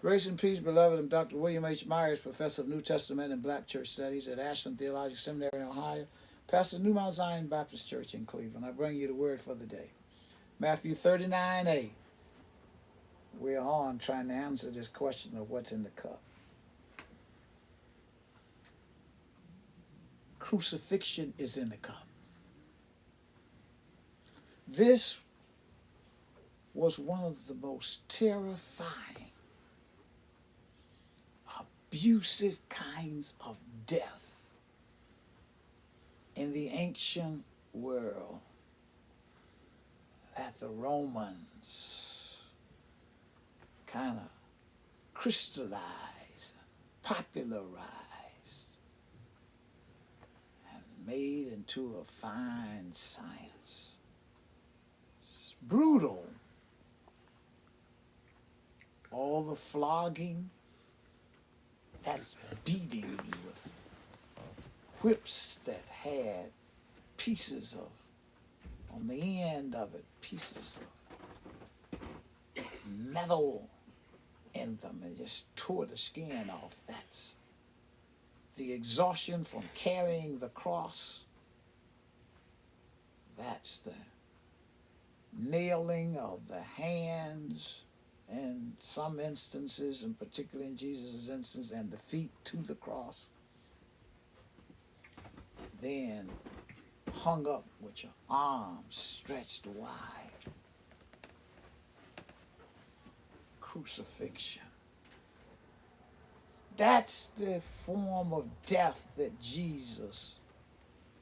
Grace and peace, beloved. I'm Dr. William H. Myers, professor of New Testament and Black Church Studies at Ashland Theological Seminary in Ohio, pastor of New Mount Zion Baptist Church in Cleveland. I bring you the word for the day. Matthew 39:8. We're on trying to answer this question of what's in the cup. Crucifixion is in the cup. This was one of the most terrifying, abusive kinds of death in the ancient world that the Romans kind of crystallized, popularized, and made into a fine science. It's brutal. All the flogging, that's beating you with whips that had pieces of, on the end of it, pieces of metal in them and just tore the skin off. That's the exhaustion from carrying the cross. That's the nailing of the hands in some instances, and particularly in Jesus' instance, and the feet to the cross. Then hung up with your arms stretched wide. Crucifixion. That's the form of death that Jesus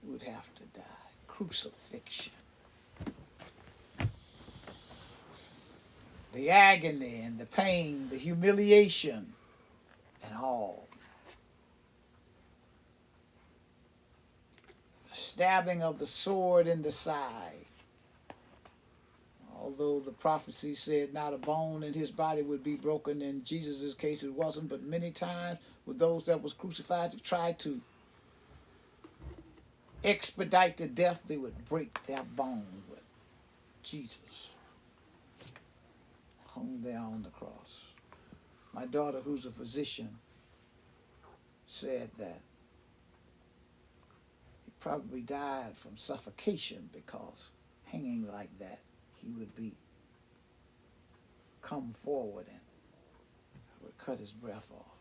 would have to die. Crucifixion. The agony and the pain, the humiliation, and all. The stabbing of the sword in the side. Although the prophecy said not a bone in his body would be broken, in Jesus' case it wasn't, but many times with those that was crucified to try to expedite the death, they would break their bone. With Jesus hung there on the cross. My daughter, who's a physician, said that he probably died from suffocation, because hanging like that, he would come forward and would cut his breath off.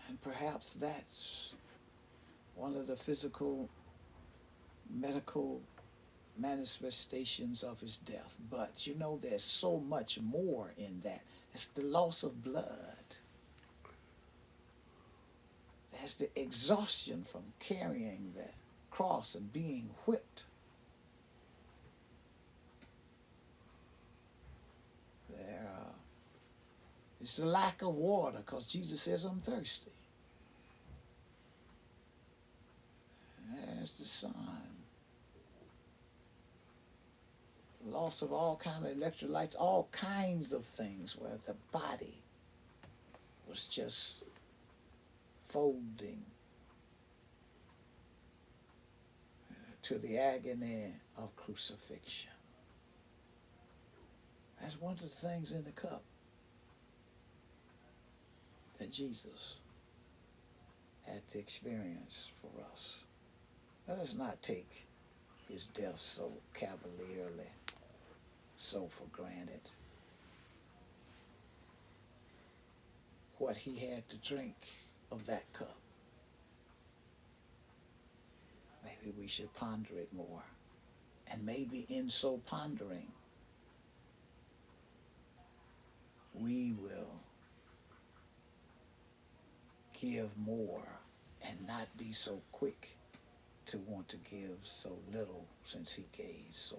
And perhaps that's one of the physical, medical manifestations of his death. But you know, there's so much more in that. It's the loss of blood. There's the exhaustion from carrying the cross and being whipped. It's the lack of water, because Jesus says, I'm thirsty. There's the sun. Loss of all kinds of electrolytes, all kinds of things where the body was just folding to the agony of crucifixion. That's one of the things in the cup that Jesus had to experience for us. Let us not take his death so cavalierly, so for granted. What he had to drink of that cup, maybe we should ponder it more. And maybe in so pondering, we will give more and not be so quick to want to give so little, since he gave so